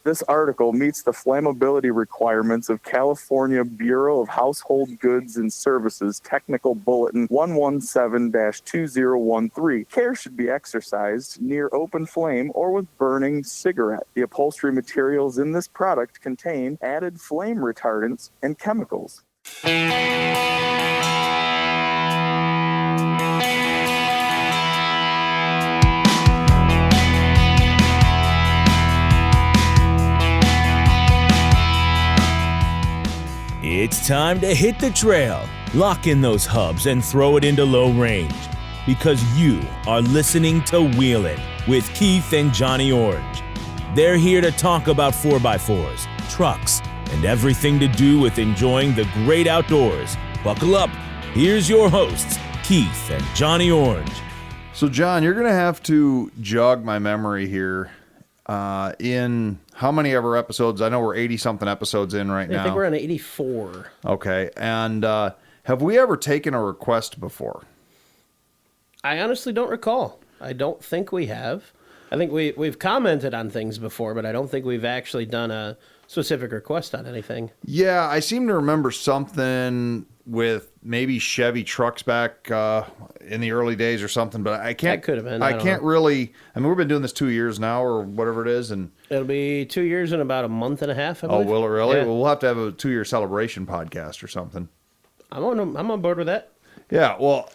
This article meets the flammability requirements of California Bureau of Household Goods and Services Technical Bulletin 117-2013. Care should be exercised near open flame or with burning cigarette. The upholstery materials in this product contain added flame retardants and chemicals. It's time to hit the trail, lock in those hubs, and throw it into low range. Because you are listening to Wheelin' with Keith and Johnny Orange. They're here to talk about 4x4s, trucks, and everything to do with enjoying the great outdoors. Buckle up. Here's your hosts, Keith and Johnny Orange. So, John, you're going to have to jog my memory here. In how many of our episodes? I know we're 80-something episodes in right now. I think we're on 84. Okay. And have we ever taken a request before? I honestly don't recall. I don't think we have. I think we've commented on things before, but I don't think we've actually done a specific request on anything. Yeah, I seem to remember something with maybe Chevy trucks back in the early days or something, but I can't. That could have been. I can't really. I mean, we've been doing this 2 years now, or whatever it is, and it'll be 2 years in about a month and a half. I oh, believe. will it really? Yeah. Well, we'll have to have a 2-year celebration podcast or something. I'm on board with that. Yeah, well,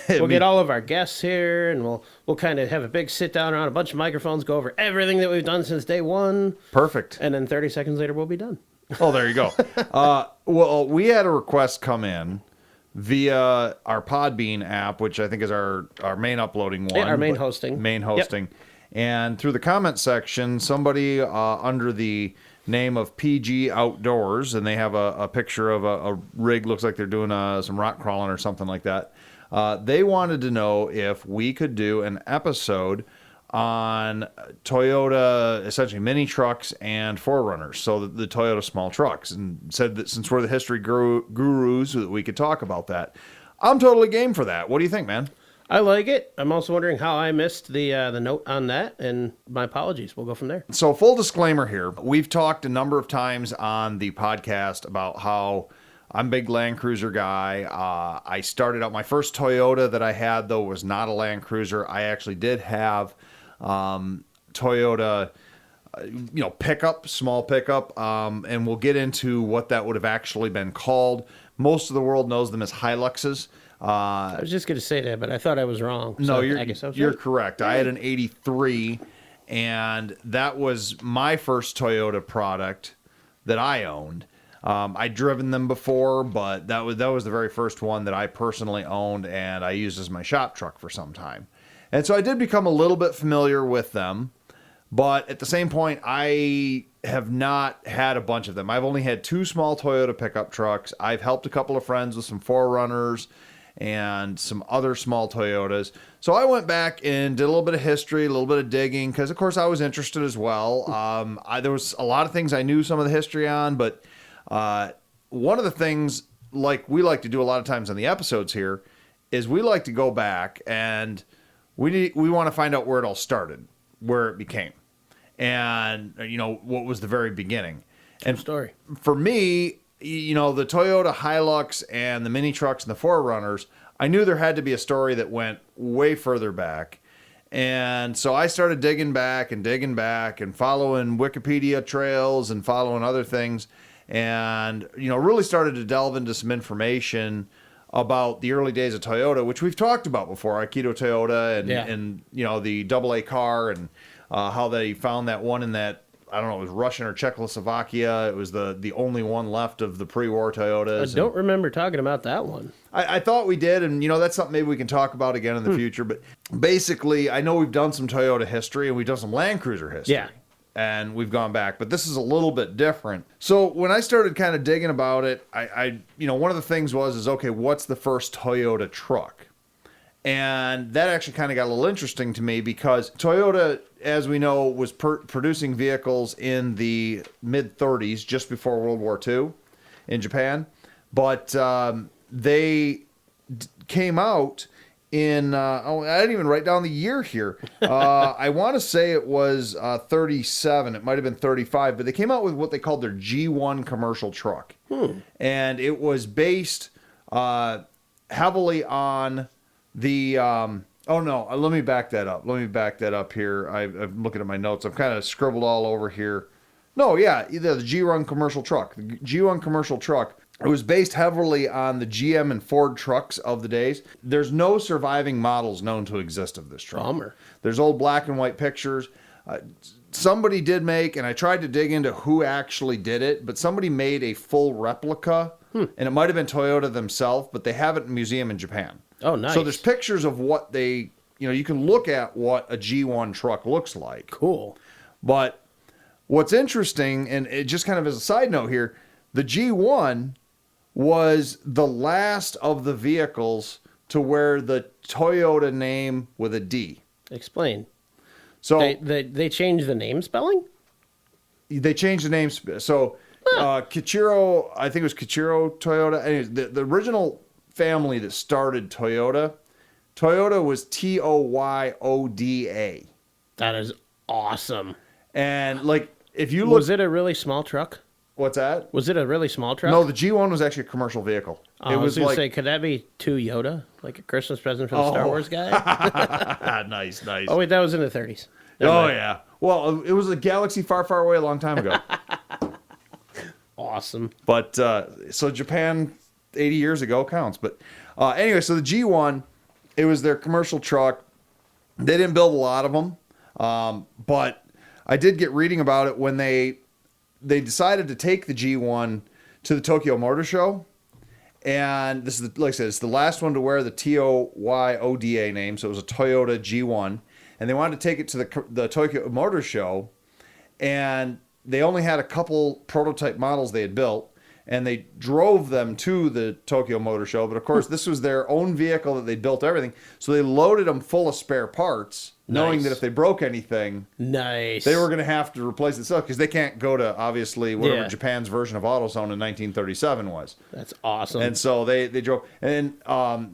we'll get all of our guests here, and we'll kind of have a big sit down around a bunch of microphones, go over everything that we've done since day one. Perfect. And then 30 seconds later, we'll be done. Oh, there you go. Well, we had a request come in via our Podbean app, which I think is our main uploading one. Yeah, our main hosting. Yep. And through the comment section, somebody under the name of PG Outdoors, and they have a picture of a rig, looks like they're doing some rock crawling or something like that. They wanted to know if we could do an episode on Toyota, essentially mini trucks and 4Runners, so the Toyota small trucks, and said that since we're the history gurus, that we could talk about that. I'm totally game for that. What do you think, man? I like it. I'm also wondering how I missed the note on that, and my apologies. We'll go from there. So, full disclaimer here. We've talked a number of times on the podcast about how I'm a big Land Cruiser guy. I started out, my first Toyota that I had, though, was not a Land Cruiser. I actually did have Toyota, pickup, small pickup, and we'll get into what that would have actually been called. Most of the world knows them as Hi-Luxes. I was just going to say that, but I thought I was wrong. No, so you're correct. I had an 83, and that was my first Toyota product that I owned. I'd driven them before, but that was the very first one that I personally owned, and I used as my shop truck for some time. And so I did become a little bit familiar with them, but at the same point, I have not had a bunch of them. I've only had 2 small Toyota pickup trucks. I've helped a couple of friends with some 4Runners and some other small Toyotas. So I went back and did a little bit of history, a little bit of digging, because of course I was interested as well. There was a lot of things I knew some of the history on, but one of the things like we like to do a lot of times on the episodes here is we like to go back and we want to find out where it all started, where it became, and what was the very beginning. And story for me, the Toyota Hi-Lux and the mini trucks and the 4Runners, I knew there had to be a story that went way further back. And so I started digging back and following Wikipedia trails and following other things, and really started to delve into some information about the early days of Toyota, which we've talked about before, Aikido Toyota and the AA car, and how they found that one in that, I don't know, it was Russian or Czechoslovakia. It was the only one left of the pre-war Toyotas. I don't remember talking about that one. I thought we did, and that's something maybe we can talk about again in the future. But basically, I know we've done some Toyota history, and we've done some Land Cruiser history. Yeah. And we've gone back, but this is a little bit different. So when I started kind of digging about it, I one of the things was okay, what's the first Toyota truck? And that actually kind of got a little interesting to me because Toyota, as we know, was producing vehicles in the mid-30s, just before World War II in Japan. But they came out in, I didn't even write down the year here. I want to say it was 37. It might have been 35, but they came out with what they called their G1 commercial truck. And it was based heavily on the, oh no, let me back that up. Let me back that up here. I'm looking at my notes. I've kind of scribbled all over here. No, yeah, the G1 commercial truck. The G1 commercial truck. It was based heavily on the GM and Ford trucks of the days. There's no surviving models known to exist of this truck. Bummer. There's old black and white pictures. Somebody did make, and I tried to dig into who actually did it, but somebody made a full replica, and it might have been Toyota themselves, but they have it in a museum in Japan. Oh, nice. So there's pictures of what they, you can look at what a G1 truck looks like. Cool. But what's interesting, and it just kind of as a side note here, the G1 was the last of the vehicles to wear the Toyota name with a D. Explain. So they changed the name spelling? they changed the name. So Kichiro, I think it was Kichiro Toyota. Anyways, the original family that started Toyota was Toyoda. That is awesome. And like, if you look, Was it a really small truck? what's that? Was it a really small truck? No, the G1 was actually a commercial vehicle. I was going to say, could that be two Yoda? Like a Christmas present for the Star Wars guy? nice. Oh, wait, that was in the 30s. Yeah. Well, it was a galaxy far, far away a long time ago. Awesome. But so Japan 80 years ago counts. But anyway, so the G1, it was their commercial truck. They didn't build a lot of them. But I did get reading about it when they decided to take the G1 to the Tokyo Motor Show. And this is, like I said, it's the last one to wear the Toyoda name. So it was a Toyota G1. And they wanted to take it to the Tokyo Motor Show. And they only had a couple prototype models they had built. And they drove them to the Tokyo Motor Show. But of course, this was their own vehicle that they built everything. So they loaded them full of spare parts, knowing that if they broke anything, they were going to have to replace it. Because they can't go to, obviously, whatever Japan's version of AutoZone in 1937 was. That's awesome. And so they drove. And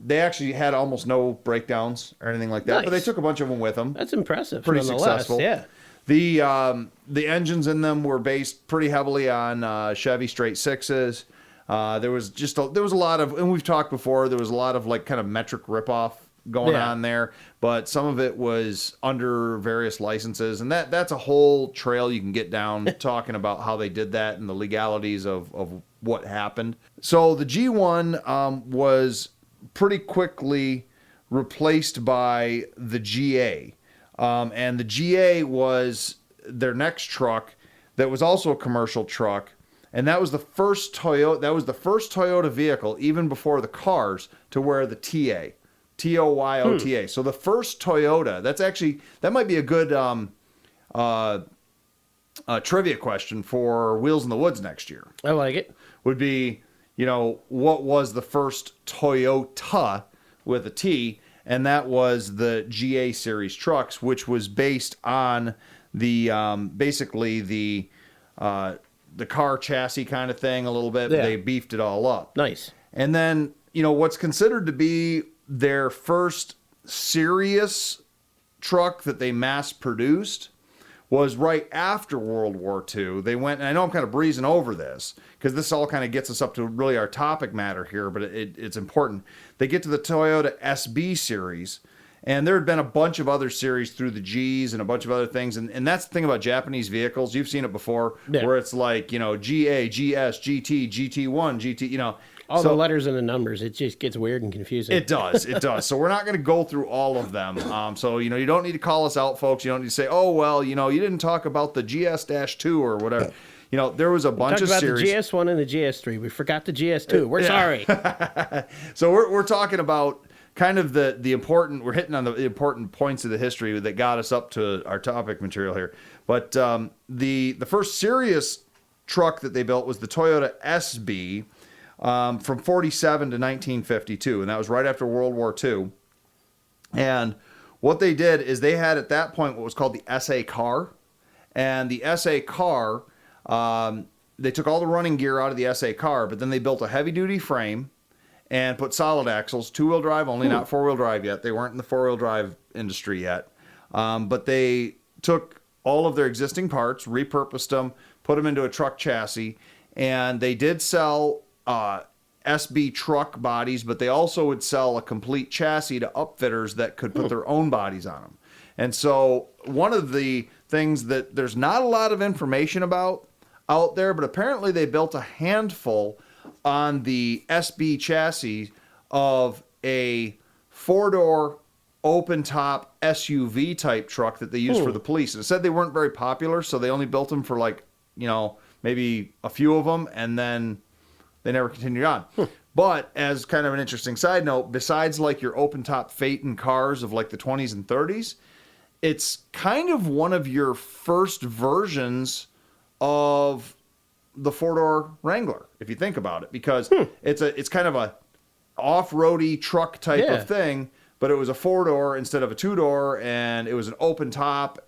they actually had almost no breakdowns or anything like that. Nice. But they took a bunch of them with them. That's impressive. Pretty successful. Yeah. The engines in them were based pretty heavily on Chevy straight sixes. There was a lot of, and we've talked before, there was a lot of like kind of metric ripoff going on there, but some of it was under various licenses, and that's a whole trail you can get down talking about how they did that and the legalities of what happened. So the G1 was pretty quickly replaced by the GA. And the GA was their next truck that was also a commercial truck. And that was the first Toyota vehicle, even before the cars, to wear the TA. Toyota. So the first Toyota, that might be a good trivia question for Wheels in the Woods next year. I like it. Would be, what was the first Toyota with a T? And that was the GA series trucks, which was based on the basically the car chassis kind of thing a little bit. Yeah. They beefed it all up. Nice. And then, what's considered to be their first serious truck that they mass produced was right after World War II. They went, and I know I'm kind of breezing over this because this all kind of gets us up to really our topic matter here, but it's important. They get to the Toyota SB series, and there had been a bunch of other series through the Gs and a bunch of other things, and that's the thing about Japanese vehicles. You've seen it before, where it's like, GA, GS, GT, GT1, GT, All the letters and the numbers, it just gets weird and confusing. It does. So we're not going to go through all of them. So, you don't need to call us out, folks. You don't need to say, oh, well, you didn't talk about the GS-2 or whatever. There was a bunch of series. We talked about the GS1 and the GS3. We forgot the GS2. We're sorry. So we're talking about kind of the important, we're hitting on the important points of the history that got us up to our topic material here. But the first serious truck that they built was the Toyota SB. From 47 to 1952, and that was right after World War II. And what they did is they had at that point what was called the SA car, and the SA car, they took all the running gear out of the SA car, but then they built a heavy-duty frame, and put solid axles, 2-wheel drive only, not 4-wheel drive yet. They weren't in the 4-wheel drive industry yet. But they took all of their existing parts, repurposed them, put them into a truck chassis, and they did sell SB truck bodies, but they also would sell a complete chassis to upfitters that could put their own bodies on them. And so one of the things that there's not a lot of information about out there, but apparently they built a handful on the SB chassis of a 4-door open top SUV type truck that they used for the police. And it said they weren't very popular, so they only built them for maybe a few of them, and then they never continued on. But as kind of an interesting side note, besides like your open top Phaeton cars of like the 20s and 30s, it's kind of one of your first versions of the 4-door Wrangler, if you think about it, because it's kind of a off-roady truck type of thing, but it was a 4-door instead of a 2-door, and it was an open top,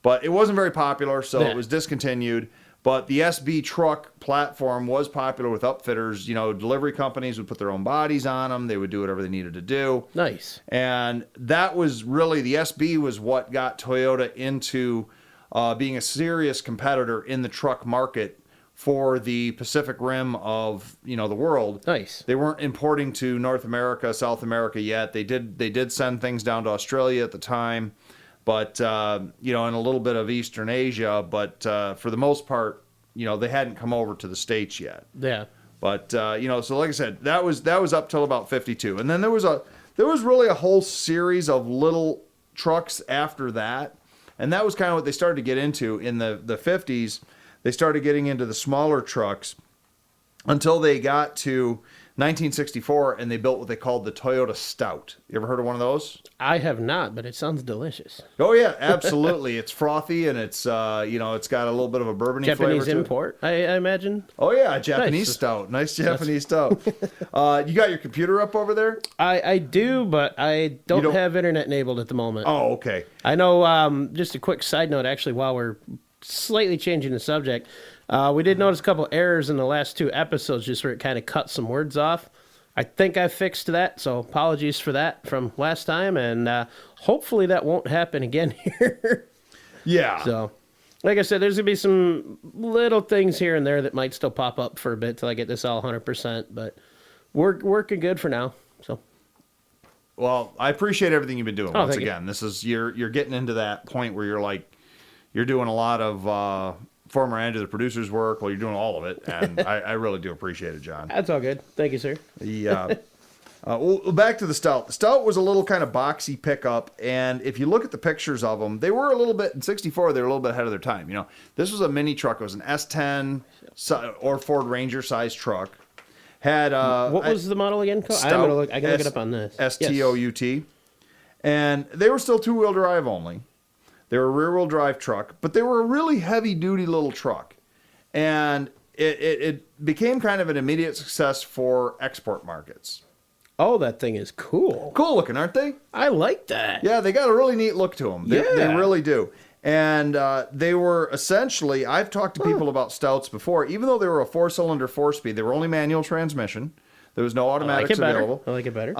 but it wasn't very popular, so it was discontinued. But the SB truck platform was popular with upfitters. Delivery companies would put their own bodies on them. They would do whatever they needed to do. Nice. And that was really, the SB was what got Toyota into being a serious competitor in the truck market for the Pacific Rim of, the world. Nice. They weren't importing to North America, South America yet. They did send things down to Australia at the time. But, and a little bit of Eastern Asia, but for the most part, they hadn't come over to the States yet. Yeah. But, so like I said, that was up till about 52. And then there was really a whole series of little trucks after that. And that was kind of what they started to get into in the 50s. They started getting into the smaller trucks until they got to 1964, and they built what they called the Toyota Stout. You ever heard of one of those? I have not, but it sounds delicious. Oh yeah, absolutely. It's frothy, and it's it's got a little bit of a bourbony flavor Japanese to import, I imagine. Oh yeah, Japanese stout. Nice Japanese stout. You got your computer up over there? I do, but I don't have internet enabled at the moment. Oh, okay. I know, just a quick side note, actually, while we're slightly changing the subject, we did notice a couple errors in the last 2 episodes, just where it kind of cut some words off. I think I fixed that, so apologies for that from last time, and hopefully that won't happen again here. Yeah. So, like I said, there's going to be some little things here and there that might still pop up for a bit till I get this all 100%, but we're working good for now. So, well, I appreciate everything you've been doing. Oh, Once thank you. again, this is you're getting into that point where you're doing a lot of former end of the producer's work. Well, you're doing all of it, and I really do appreciate it, John. that's all good. Thank you, sir. Well, back to the Stout. The Stout was a little kind of boxy pickup, and if you look at the pictures of them, they were a little bit, in 64, they were a little bit ahead of their time. This was a mini truck. It was an S10 or Ford Ranger size truck. Had What was the model again? Stout, I can look it up on this. STOUT. And they were still 2-wheel drive only. They were a rear-wheel drive truck, but they were a really heavy-duty little truck. And it became kind of an immediate success for export markets. Oh, that thing is cool. Cool looking, aren't they? I like that. Yeah, they got a really neat look to them. They Yeah. really do. And they were essentially, I've talked to people about Stouts before, even though they were a 4-cylinder 4-speed, they were only manual transmission. There was no automatics available. I like it better.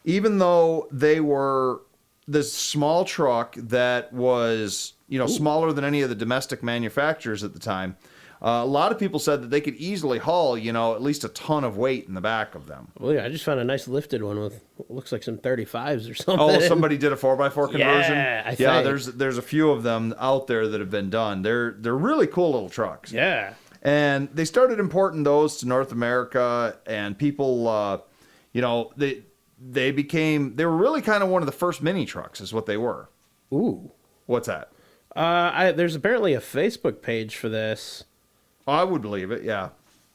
Even though they were this small truck that was, smaller than any of the domestic manufacturers at the time, a lot of people said that they could easily haul, at least a ton of weight in the back of them. Well, yeah, I just found a nice lifted one with what looks like some 35s or something. Oh, somebody did a 4x4 conversion? Yeah, I yeah, think. there's a few of them out there that have been done. They're really cool little trucks. Yeah. And they started importing those to North America, and people, they were really kind of one of the first mini trucks is what they were. Ooh. What's that? There's apparently a Facebook page for this. I would believe it, yeah.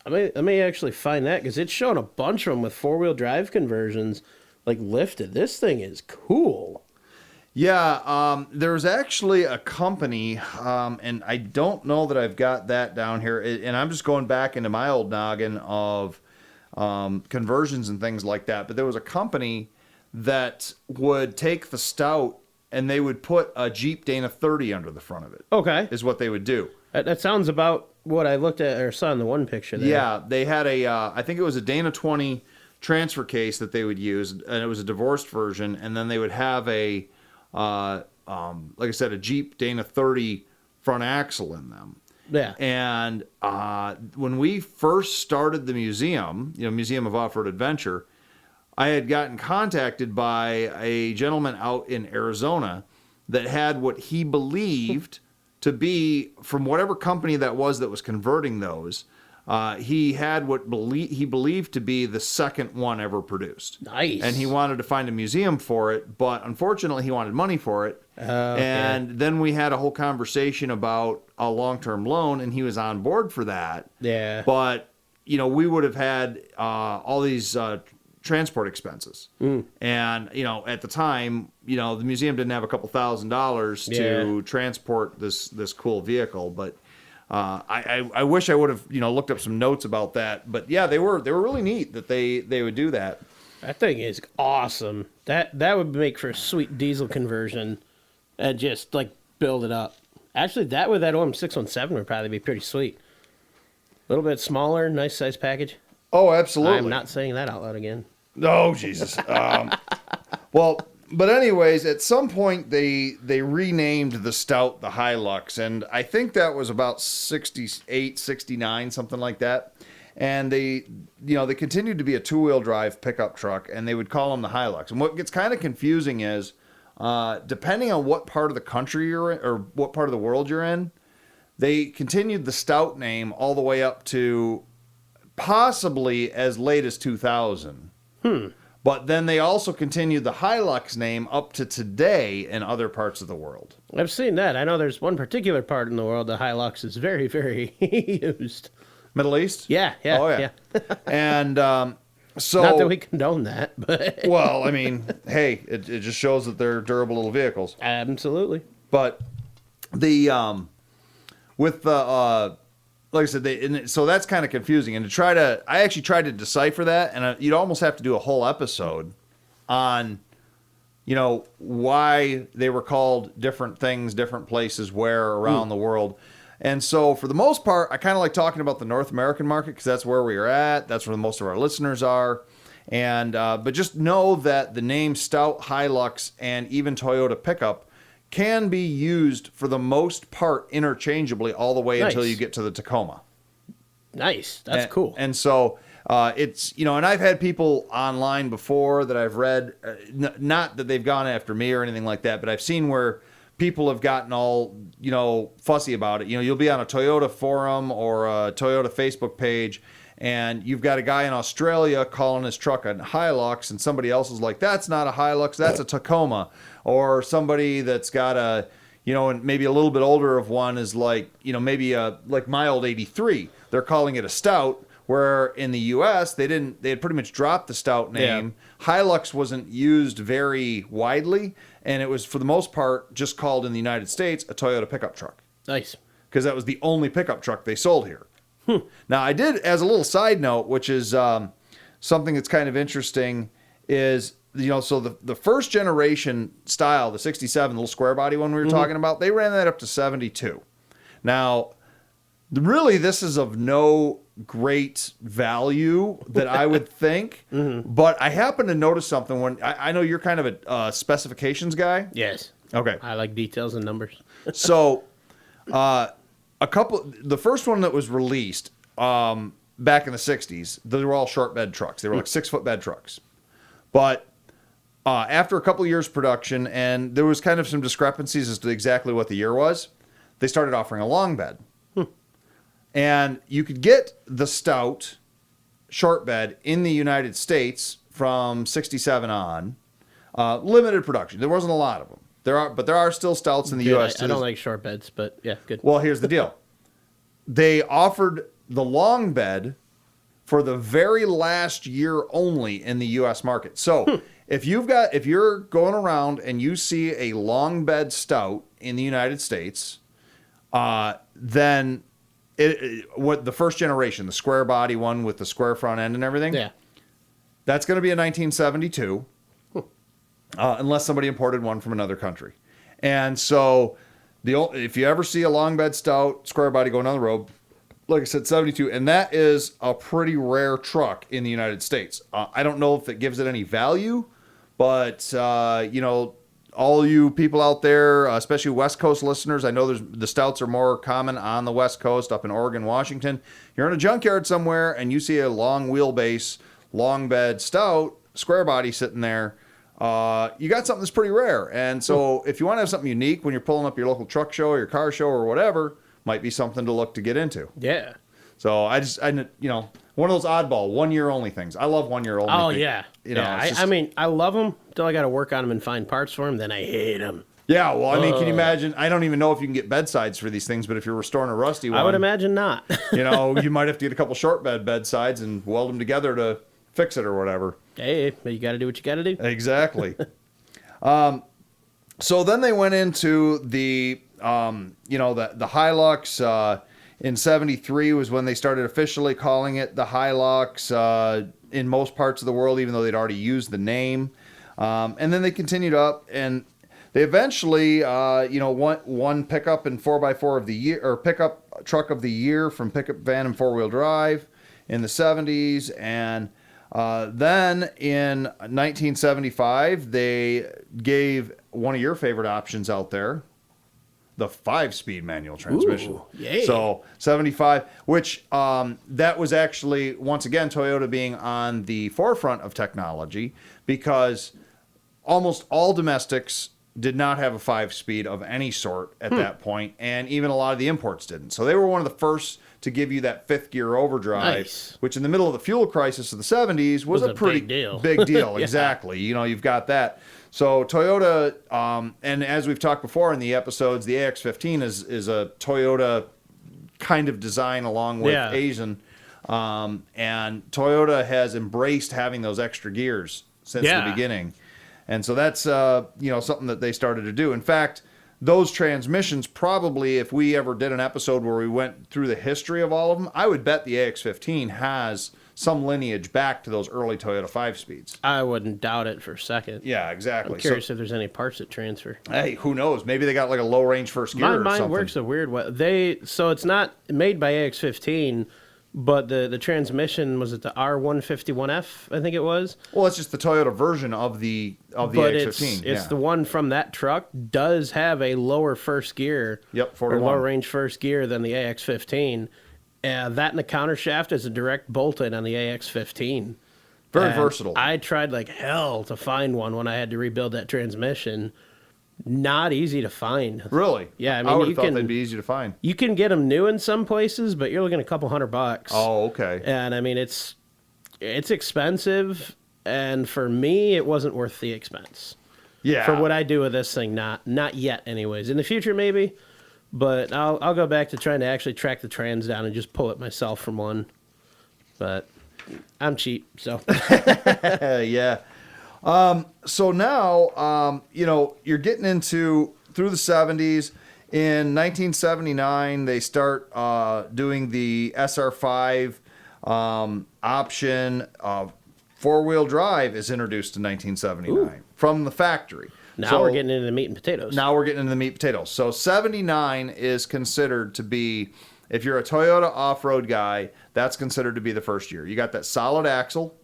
Let me actually find that, because it's showing a bunch of them with 4-wheel drive conversions, like lifted. This thing is cool. Yeah, there's actually a company, and I don't know that I've got that down here, and I'm just going back into my old noggin of conversions and things like that, but there was a company that would take the Stout and they would put a Jeep Dana 30 under the front of it. Okay. Is what they would do. That sounds about what I looked at or saw in the one picture there. Yeah, they had I think it was a Dana 20 transfer case that they would use, and it was a divorced version, and then they would have a, like I said, a Jeep Dana 30 front axle in them. Yeah. And when we first started the museum, Museum of Off-Road Adventure, I had gotten contacted by a gentleman out in Arizona that had what he believed to be, from whatever company that was converting those, he had what he believed to be the second one ever produced. Nice. And he wanted to find a museum for it, but unfortunately he wanted money for it. Okay. And then we had a whole conversation about a long-term loan, and he was on board for that. Yeah. But, we would have had all these transport expenses. And, at the time, the museum didn't have a couple $1,000s to transport this cool vehicle. But I wish I would have, looked up some notes about that. But yeah, they were really neat that they would do that. That thing is awesome. That would make for a sweet diesel conversion and just like build it up. Actually, that with that OM617 would probably be pretty sweet. A little bit smaller, nice size package. Oh, absolutely. I'm not saying that out loud again. Oh, Jesus. Well, but anyways, at some point they renamed the Stout the Hi-Lux, and I think that was about 68, 69, something like that. And they continued to be a two-wheel drive pickup truck, and they would call them the Hi-Lux. And what gets kind of confusing is, depending on what part of the country you're in, or what part of the world you're in, they continued the Stout name all the way up to possibly as late as 2000. But then they also continued the Hi-Lux name up to today in other parts of the world. I've seen that. I know there's one particular part in the world the Hi-Lux is very, very used. Middle East? Yeah. Oh, yeah. And so... Not that we condone that, but... Well, I mean, hey, it just shows that they're durable little vehicles. Absolutely. But the... with the... like I said, so that's kind of confusing. And I actually tried to decipher that, and you'd almost have to do a whole episode on, why they were called different things, different places, where around the world. And so for the most part, I kind of like talking about the North American market because that's where we are at. That's where most of our listeners are. And but just know that the name Stout, Hi-Lux, and even Toyota pickup can be used for the most part interchangeably all the way until you get to the Tacoma. Nice. That's cool. And so it's, and I've had people online before that I've read, not that they've gone after me or anything like that, but I've seen where people have gotten all, fussy about it. You'll be on a Toyota forum or a Toyota Facebook page, and you've got a guy in Australia calling his truck a Hi-Lux, and somebody else is like, that's not a Hi-Lux, that's a Tacoma. Or somebody that's got a, and maybe a little bit older of one is like, maybe like my old 83. They're calling it a Stout, where in the U.S. they had pretty much dropped the Stout name. Yeah. Hi-Lux wasn't used very widely, and it was for the most part just called in the United States a Toyota pickup truck. Nice. Because that was the only pickup truck they sold here. Now, I did, as a little side note, which is something that's kind of interesting, is, so the first generation style, the 67, the little square body one we were talking about, they ran that up to 72. Now, really, this is of no great value that I would think, but I happen to notice something when, I know you're kind of a specifications guy. Yes. Okay. I like details and numbers. So, the first one that was released back in the 60s, they were all short bed trucks. They were like 6-foot bed trucks. But after a couple of years production, and there was kind of some discrepancies as to exactly what the year was, they started offering a long bed. And you could get the Stout short bed in the United States from 67 on. Limited production. There wasn't a lot of them. But there are still Stouts in the U.S. I don't like short beds, but yeah, good. Well, here's the deal. They offered the long bed for the very last year only in the U.S. market. So if you're going around and you see a long bed Stout in the United States, then what the first generation, the square body one with the square front end and everything, that's going to be a 1972. Unless somebody imported one from another country. And so if you ever see a long bed Stout square body going down the road, like I said, 72, and that is a pretty rare truck in the United States. I don't know if it gives it any value, but all you people out there, especially West Coast listeners, I know the Stouts are more common on the West Coast, up in Oregon, Washington. You're in a junkyard somewhere and you see a long wheelbase, long bed Stout, square body sitting there. You got something that's pretty rare. And so if you want to have something unique when you're pulling up your local truck show or your car show or whatever, might be something to look to get into. Yeah. So I one of those oddball 1 year only things. I love 1 year only. Oh, things. yeah. Yeah. I mean, I love them until I got to work on them and find parts for them. Then I hate them. Yeah, well, I mean, can you imagine? I don't even know if you can get bedsides for these things, but if you're restoring a rusty one, I would imagine not. You might have to get a couple short bedsides and weld them together to fix it or whatever. Hey, but you got to do what you got to do. Exactly. So then they went into the Hi-Lux. In 73 was when they started officially calling it the Hi-Lux in most parts of the world, even though they'd already used the name. And then they continued up, and they eventually, won pickup and 4x4 of the year, or pickup truck of the year from Pickup Van and 4-Wheel Drive in the 70s. And then in 1975, they gave one of your favorite options out there, the 5-speed manual transmission. Ooh, yay. So 75, which that was actually, once again, Toyota being on the forefront of technology, because almost all domestics did not have a 5-speed of any sort at that point, and even a lot of the imports didn't. So they were one of the first to give you that 5th gear overdrive, Nice. which in the middle of the fuel crisis of the 70s was a pretty big deal. Big deal, Yeah. exactly. You've got that. So Toyota, and as we've talked before in the episodes, the AX15 is a Toyota kind of design along with Asian. And Toyota has embraced having those extra gears since the beginning. And so that's, something that they started to do. In fact, those transmissions probably, if we ever did an episode where we went through the history of all of them, I would bet the AX15 has some lineage back to those early Toyota 5-speeds. I wouldn't doubt it for a second. Yeah, exactly. I'm curious if there's any parts that transfer. Hey, who knows? Maybe they got like a low range first gear My or mind something. works a weird way. So it's not made by AX15, but the transmission, was it the R151F, I think it was? Well, it's just the Toyota version of the But AX15. it's the one from that truck does have a lower first gear. Yep, or 41. lower range first gear than the AX15. That and the counter shaft is a direct bolt-in on the AX15. Very And versatile. I tried like hell to find one when I had to rebuild that transmission. Not easy to find. Really? Yeah, I I mean, would you have thought can they'd be easy to find. you can get them new in some places, but you're looking at a couple $100. Oh, okay. And I mean, it's expensive, and for me, it wasn't worth the expense. Yeah. For what I do with this thing, not yet, anyways. In the future, maybe, but I'll go back to trying to actually track the trans down and just pull it myself from one. But I'm cheap, so Yeah. So now, you're getting into through the 70s. In 1979, they start doing the SR5 option. 4-wheel drive is introduced in 1979 from the factory. now we're getting into the meat and potatoes. Now we're getting into the meat and potatoes. So 79 is considered to be, if you're a Toyota off-road guy, that's considered to be the first year. You got that solid axle,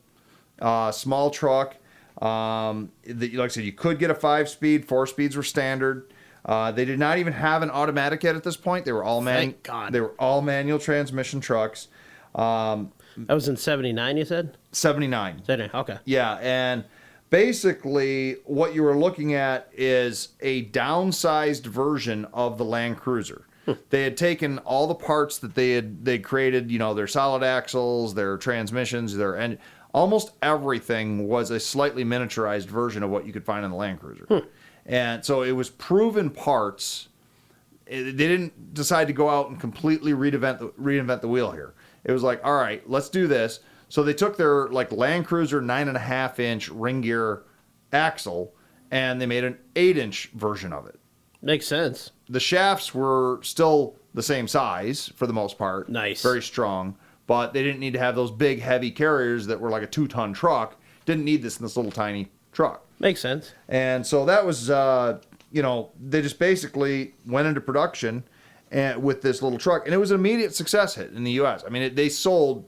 small truck. Like I said, you could get a 5-speed. 4 speeds were standard. They did not even have an automatic yet at this point. They were all Thank God. They were all manual transmission trucks. That was in 79, you said? 79. 79, okay. Yeah, and basically what you were looking at is a downsized version of the Land Cruiser. They had taken all the parts that they created, their solid axles, their transmissions, their engine. Almost everything was a slightly miniaturized version of what you could find in the Land Cruiser. And so it was proven parts. They didn't decide to go out and completely reinvent the wheel here. It was like, all right, let's do this. So they took their Land Cruiser 9.5-inch ring gear axle and they made an 8-inch version of it. Makes sense. The shafts were still the same size for the most part. Nice. Very strong. But they didn't need to have those big, heavy carriers that were like a 2-ton truck. Didn't need this in this little tiny truck. Makes sense. And so that was, they just basically went into production. and with this little truck, and it was an immediate success hit in the U.S. I mean, they sold,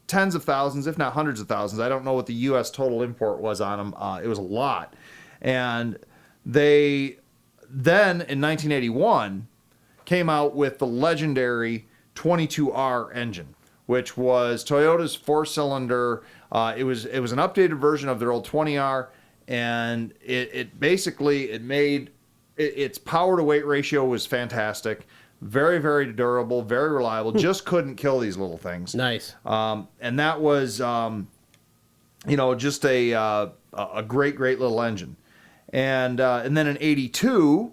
tens of thousands, if not hundreds of thousands. I don't know what the U.S. total import was on them. It was a lot. And they then, in 1981, came out with the legendary 22R engine, which was Toyota's 4-cylinder. It was an updated version of their old 20R, and it basically made its power to weight ratio was fantastic, very, very durable, very reliable. Just couldn't kill these little things. Nice. And that was just a great little engine. And then in 82,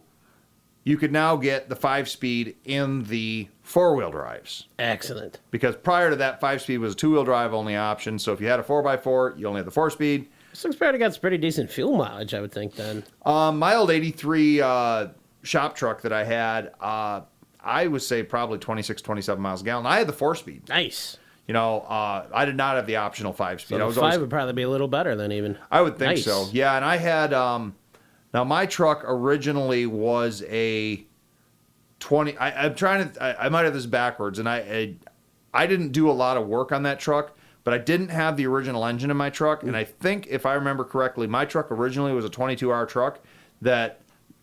you could now get the 5-speed in the 4-wheel drives. Excellent. Because prior to that, 5-speed was a 2-wheel drive only option. So if you had a 4x4, you only had the 4-speed. This looks pretty got some pretty decent fuel mileage, I would think, then. My old 83 shop truck that I had, I would say probably 26, 27 miles a gallon. I had the 4-speed. Nice. I did not have the optional 5-speed. So the 5 would probably be a little better then, even. I would think Nice. so. Yeah, and I had... now, my truck originally was a 20... I'm trying to... I might have this backwards, and I didn't do a lot of work on that truck, but I didn't have the original engine in my truck, and I think, if I remember correctly, my truck originally was a 22R truck that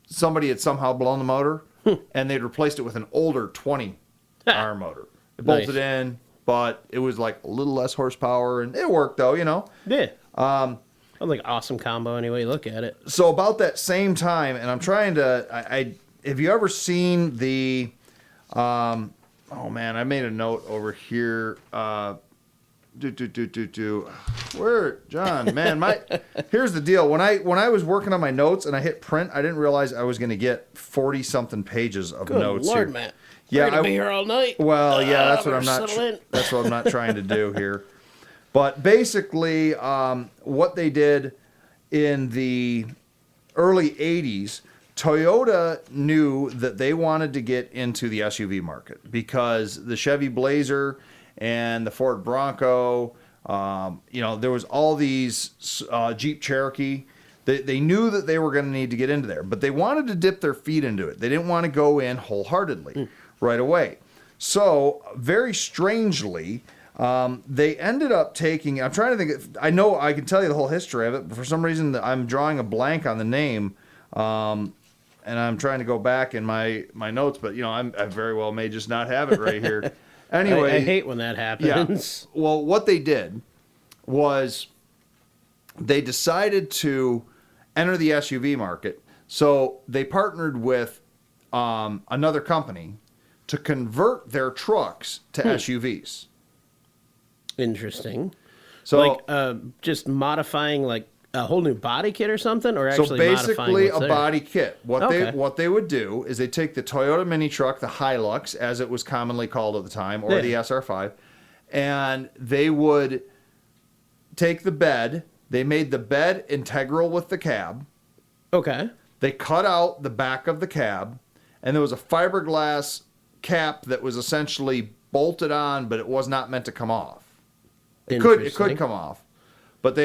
somebody had somehow blown the motor, and they'd replaced it with an older 20R motor. It bolted in, but it was like a little less horsepower, and it worked, though, Yeah. Sounds like an awesome combo any way you look at it. So about that same time, and I'm trying to... have you ever seen the... oh, man, I made a note over here... Where, John? Man, here's the deal. When I was working on my notes and I hit print, I didn't realize I was going to get 40-something pages of Good notes. Lord, here. Matt. Yeah, We're gonna be here all night. Well, yeah, that's what I'm better not. settle in. That's what I'm not trying to do here. But basically, what they did in the early '80s, Toyota knew that they wanted to get into the SUV market because the Chevy Blazer and the Ford Bronco, there was all these Jeep Cherokee. They knew that they were going to need to get into there, but they wanted to dip their feet into it. They didn't want to go in wholeheartedly right away. So, very strangely, they ended up taking... I'm trying to think... I know I can tell you the whole history of it, but for some reason I'm drawing a blank on the name, and I'm trying to go back in my notes, but, I very well may just not have it right here. Anyway, I hate when that happens. Yeah. Well, what they did was they decided to enter the SUV market. So they partnered with another company to convert their trucks to SUVs. Interesting. So, just modifying like a whole new body kit or something, or actually basically modifying what's a there? body kit. Okay. What they would do is they take the Toyota mini truck, the Hi-Lux, as it was commonly called at the time, or the SR5, and they would take the bed. They made the bed integral with the cab. Okay. They cut out the back of the cab, and there was a fiberglass cap that was essentially bolted on, but it was not meant to come off. It could come off, but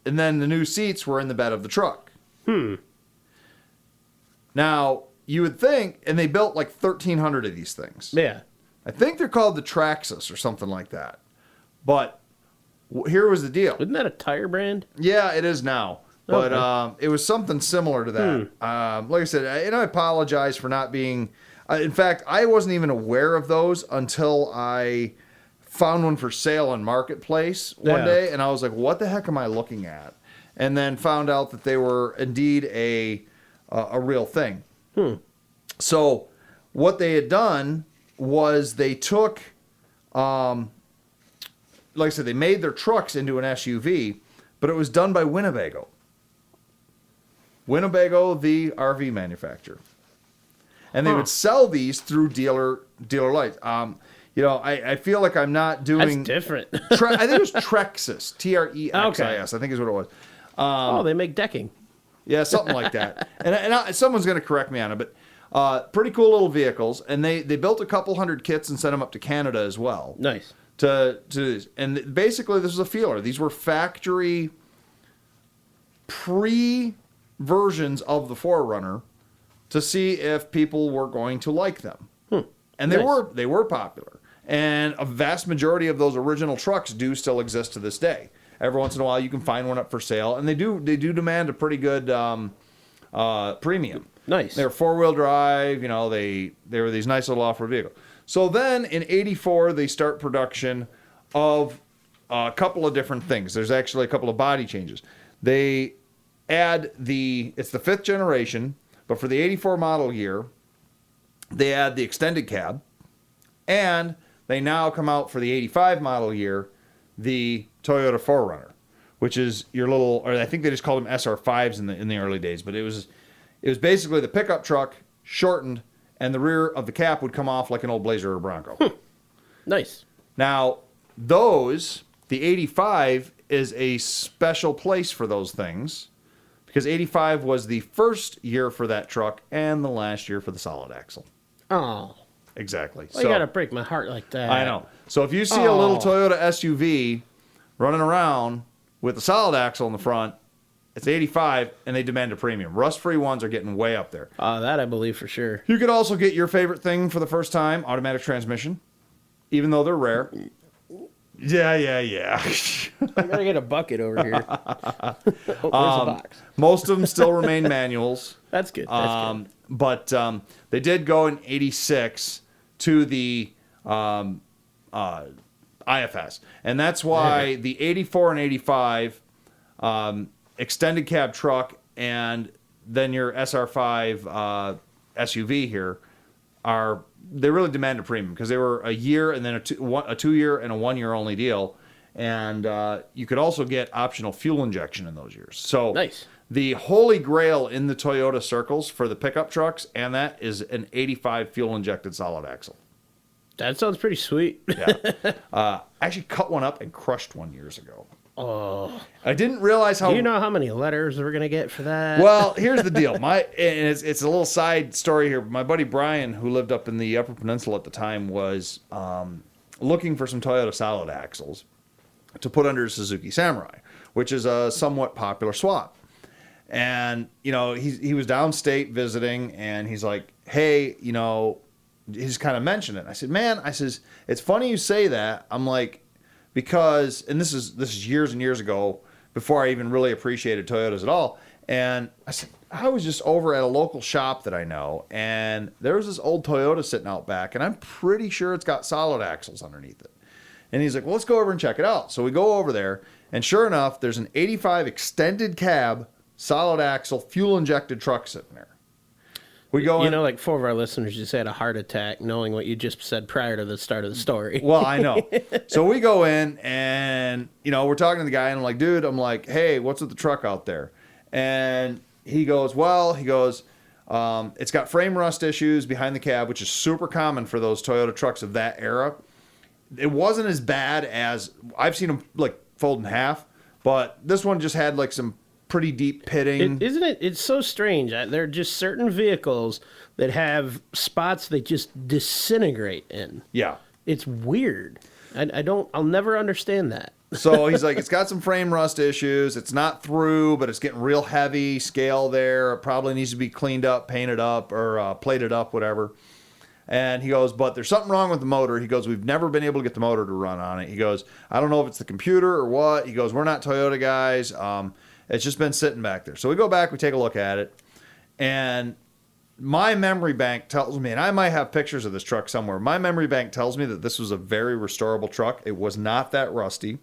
and then the new seats were in the bed of the truck. Now, you would think, and they built like 1,300 of these things. Yeah. I think they're called the Traxxas or something like that. But here was the deal. Isn't that a tire brand? Yeah, it is now. But it was something similar to that. Like I said, I apologize for not being... in fact, I wasn't even aware of those until I found one for sale on Marketplace one day, and I was like, what the heck am I looking at? And then found out that they were indeed a real thing. So what they had done was they took, like I said, they made their trucks into an SUV, but it was done by Winnebago. Winnebago, the RV manufacturer. And they would sell these through dealer lights. I feel like I'm not doing... That's different. I think it was Trexis. Trexis, Okay. I think is what it was. They make decking. Yeah, something like that. And someone's going to correct me on it, but pretty cool little vehicles. And they built a couple hundred kits and sent them up to Canada as well. Nice. And basically, this was a feeler. These were factory pre-versions of the 4Runner to see if people were going to like them. And Nice. they were popular. And a vast majority of those original trucks do still exist to this day. Every once in a while, you can find one up for sale, and they do demand a pretty good premium. Nice. They're 4-wheel drive. You know, they were these nice little off-road vehicles. So then in '84, they start production of a couple of different things. There's actually a couple of body changes. They add it's the 5th generation, but for the '84 model year, they add the extended cab, and they now come out for the '85 model year, the Toyota 4Runner, which is your little, or I think they just called them SR5s in the early days, but it was basically the pickup truck shortened, and the rear of the cap would come off like an old Blazer or Bronco. Nice. Now, the '85 is a special place for those things, because '85 was the first year for that truck and the last year for the solid axle. Oh. Exactly. Well, you gotta break my heart like that. I know. So if you see a little Toyota SUV running around with a solid axle in the front, it's '85, and they demand a premium. Rust-free ones are getting way up there. That I believe for sure. You could also get your favorite thing for the first time, automatic transmission, even though they're rare. Yeah. I gotta get a bucket over here. Where's the box? Most of them still remain manuals. That's good. That's good. But they did go in '86 to the IFS. And that's why the '84 and '85 extended cab truck and then your SR5 SUV here they really demand a premium, because they were a year and then a 2-year and a 1-year only deal. And you could also get optional fuel injection in those years. So Nice. The holy grail in the Toyota circles for the pickup trucks, and that is an '85 fuel injected solid axle. That sounds pretty sweet. Yeah. I actually cut one up and crushed one years ago. Oh. I didn't realize how. Do you know how many letters we're gonna get for that? Well, here's the deal. And it's a little side story here. My buddy Brian, who lived up in the Upper Peninsula at the time, was looking for some Toyota solid axles to put under his Suzuki Samurai, which is a somewhat popular swap. And he was downstate visiting, and he's like, "Hey, he just kind of mentioned it." I said, "Man," I says, "it's funny you say that." I'm like, because, and this is years and years ago, before I even really appreciated Toyotas at all. And I said, I was just over at a local shop that I know, and there was this old Toyota sitting out back, and I'm pretty sure it's got solid axles underneath it. And he's like, "Well, let's go over and check it out." So we go over there, and sure enough, there's an '85 extended cab, solid axle, fuel injected truck sitting there. We go in. Like 4 of our listeners just had a heart attack knowing what you just said prior to the start of the story. Well, I know. So we go in, and we're talking to the guy, and I'm like, "Dude," I'm like, "Hey, what's with the truck out there?" And he goes, "It's got frame rust issues behind the cab, which is super common for those Toyota trucks of that era. It wasn't as bad as I've seen them like fold in half, but this one just had like some pretty deep pitting." Isn't it? It's so strange. There are just certain vehicles that have spots they just disintegrate in. Yeah. It's weird. I'll never understand that. So he's like, "It's got some frame rust issues. It's not through, but it's getting real heavy scale there. It probably needs to be cleaned up, painted up, or plated up, whatever." And he goes, "But there's something wrong with the motor." He goes, "We've never been able to get the motor to run on it." He goes, "I don't know if it's the computer or what." He goes, "We're not Toyota guys. It's just been sitting back there." So we go back, we take a look at it, and my memory bank tells me, and I might have pictures of this truck somewhere, my memory bank tells me that this was a very restorable truck. It was not that rusty.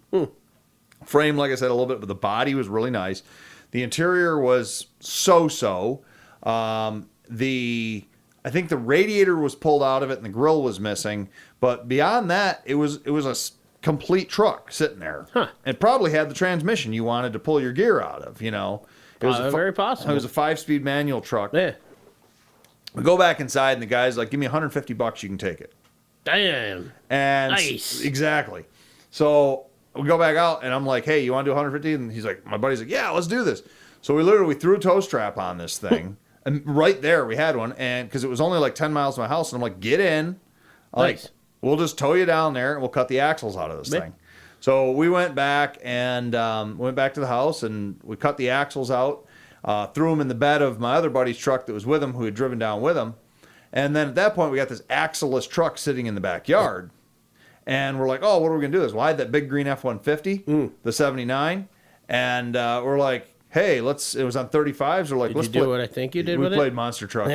Frame, like I said, a little bit, but the body was really nice. The interior was so-so. I think the radiator was pulled out of it and the grill was missing, but beyond that, it was a complete truck sitting there. It probably had the transmission you wanted to pull your gear out of. It was very possible. It was a 5-speed manual truck. Yeah. We go back inside, and the guy's like, "Give me $150, you can take it." Damn. And Nice. Exactly. So we go back out, and I'm like, "Hey, you want to do 150?" And he's like, my buddy's like, "Yeah, let's do this." So we threw a tow strap on this thing, and right there we had one, and because it was only like 10 miles from my house, and I'm like, "Get in." Nice. We'll just tow you down there, and we'll cut the axles out of this thing. So we went back and went back to the house, and we cut the axles out. threw them in the bed of my other buddy's truck that was with him, who had driven down with him. And then at that point, we got this axle-less truck sitting in the backyard. And we're like, oh, what are we going to do? Well, I had that big green F-150, the 79. And we're like, hey, it was on 35s. We're like, let's do what I think you did with it? We played Monster Truck.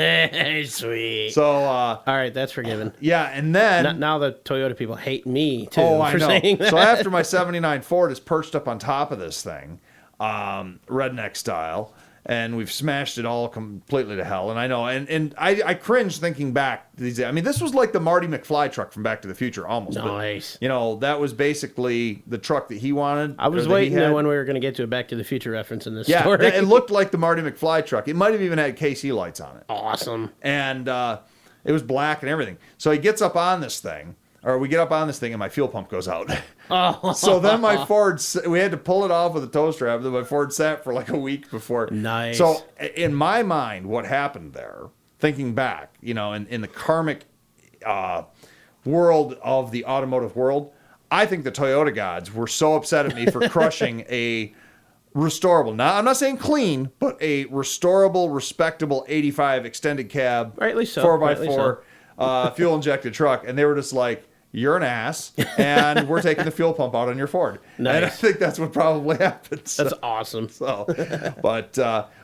Sweet. So, all right, that's forgiven. Yeah, and then... Now the Toyota people hate me, too, I for know. saying that. So after my 79 Ford is perched up on top of this thing, redneck style, and we've smashed it all completely to hell. And I know, and I cringe thinking back. I mean, this was like the Marty McFly truck from Back to the Future, almost. Nice. But, that was basically the truck that he wanted. I was waiting when we were going to get to a Back to the Future reference in this story. Yeah, it looked like the Marty McFly truck. It might have even had KC lights on it. Awesome. And it was black and everything. So he gets up on this thing, or we get up on this thing, and my fuel pump goes out. Oh. So then my Ford, we had to pull it off with a tow strap. Then my Ford sat for like a week before. Nice. So in my mind, what happened there, thinking back, in the karmic world of the automotive world, I think the Toyota gods were so upset at me for crushing a restorable. Now, I'm not saying clean, but a restorable, respectable 85 extended cab, rightly so, 4x4 fuel injected truck, and they were just like, you're an ass, and we're taking the fuel pump out on your Ford. Nice. And I think that's what probably happened. That's awesome. But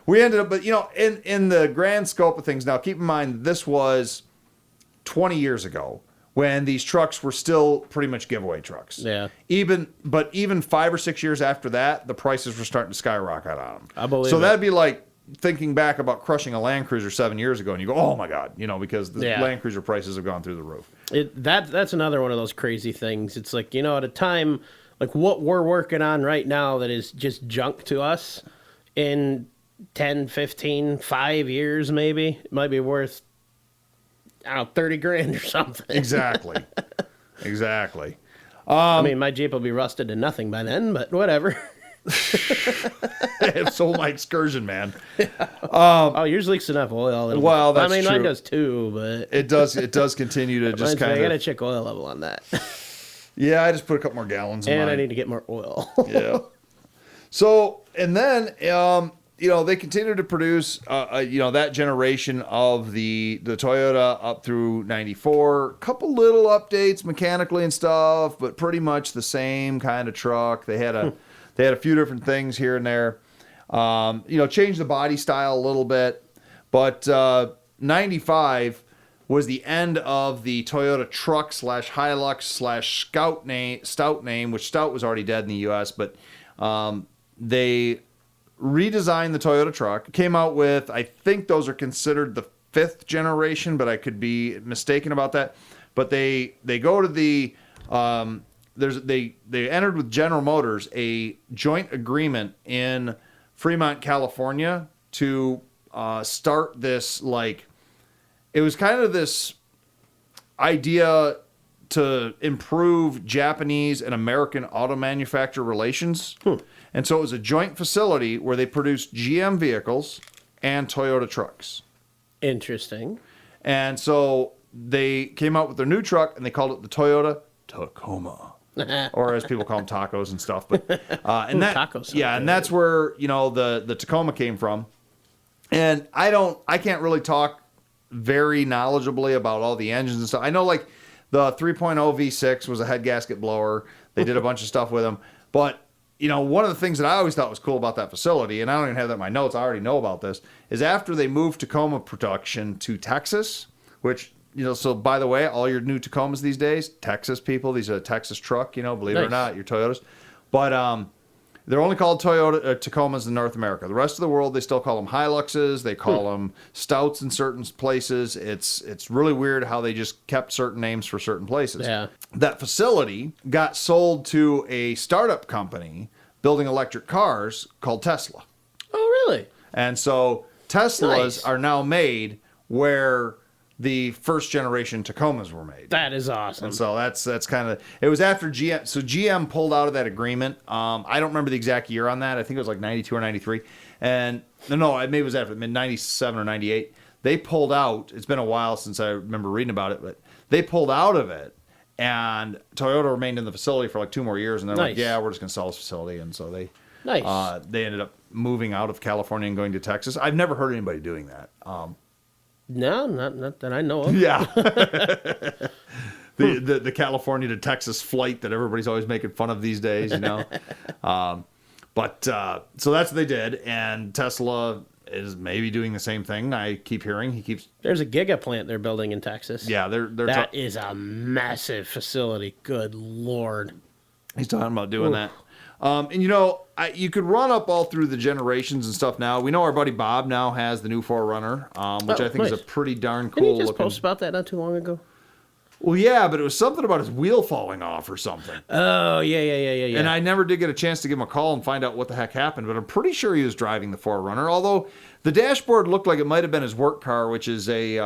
we ended up, in the grand scope of things, now keep in mind, this was 20 years ago when these trucks were still pretty much giveaway trucks. Yeah. Even 5 or 6 years after that, the prices were starting to skyrocket on them. I believe so it. that'd be like thinking back about crushing a Land Cruiser 7 years ago, and you go, oh my God, because the Land Cruiser prices have gone through the roof. That's another one of those crazy things. It's like, at a time, like what we're working on right now that is just junk to us, in 10, 15, 5 years maybe, it might be worth, I don't know, 30 grand or something. Exactly. Exactly. I mean, my Jeep will be rusted to nothing by then, but whatever. So my Excursion, man. Yours leaks enough oil. Well, that's true. true. Mine does too, but It does continue to just kind I of. gotta check oil level on that. Yeah, I just put a couple more gallons in And mine. I need to get more oil. Yeah. So, and then, they continue to produce, that generation of the Toyota up through 94. Couple little updates mechanically and stuff, but pretty much the same kind of truck. They had a few different things here and there. Changed the body style a little bit, but 95 was the end of the Toyota truck / Hi-Lux / Stout name, which Stout was already dead in the U.S., but they redesigned the Toyota truck, came out with, I think those are considered the 5th generation, but I could be mistaken about that. But they go to the they entered with General Motors a joint agreement in Fremont, California to start this, it was kind of this idea to improve Japanese and American auto manufacturer relations. And so it was a joint facility where they produced GM vehicles and Toyota trucks. Interesting. And so they came out with their new truck and they called it the Toyota Tacoma. Or as people call them, tacos and stuff. But tacos. Yeah, and that's where, the Tacoma came from. And I can't really talk very knowledgeably about all the engines and stuff. I know the 3.0 V6 was a head gasket blower. They did a bunch of stuff with them. But one of the things that I always thought was cool about that facility, and I don't even have that in my notes, I already know about this, is after they moved Tacoma production to Texas, which, so by the way, all your new Tacomas these days, Texas people, these are a Texas truck, believe it or not, your Toyotas. But they're only called Toyota Tacomas in North America. The rest of the world, they still call them Hi-Luxes. They call them Stouts in certain places. It's really weird how they just kept certain names for certain places. Yeah. That facility got sold to a startup company building electric cars called Tesla. Oh, really? And so Teslas Nice. are now made where the first generation Tacomas were made. That is awesome. And so that's kind of, it was after GM. So GM pulled out of that agreement. I don't remember the exact year on that. I think it was like 92 or 93. And no, maybe it was after mid 97 or 98. They pulled out. It's been a while since I remember reading about it, but they pulled out of it. And Toyota remained in the facility for like 2 more years. And they're like, Nice. yeah, we're just going to sell this facility. And so Nice. They ended up moving out of California and going to Texas. I've never heard anybody doing that. No, not that I know of. Yeah. The California to Texas flight that everybody's always making fun of these days, you know. But so that's what they did, and Tesla is maybe doing the same thing. I keep hearing There's a giga plant they're building in Texas. Yeah, that is a massive facility. Good Lord. He's talking about doing that. And you know, you could run up all through the generations and stuff now. We know our buddy Bob now has the new 4Runner, which I think is a pretty darn cool Didn't he just looking. post about that not too long ago? Well, yeah, but it was something about his wheel falling off or something. Oh, yeah. And I never did get a chance to give him a call and find out what the heck happened, but I'm pretty sure he was driving the 4Runner, although the dashboard looked like it might have been his work car, which is a,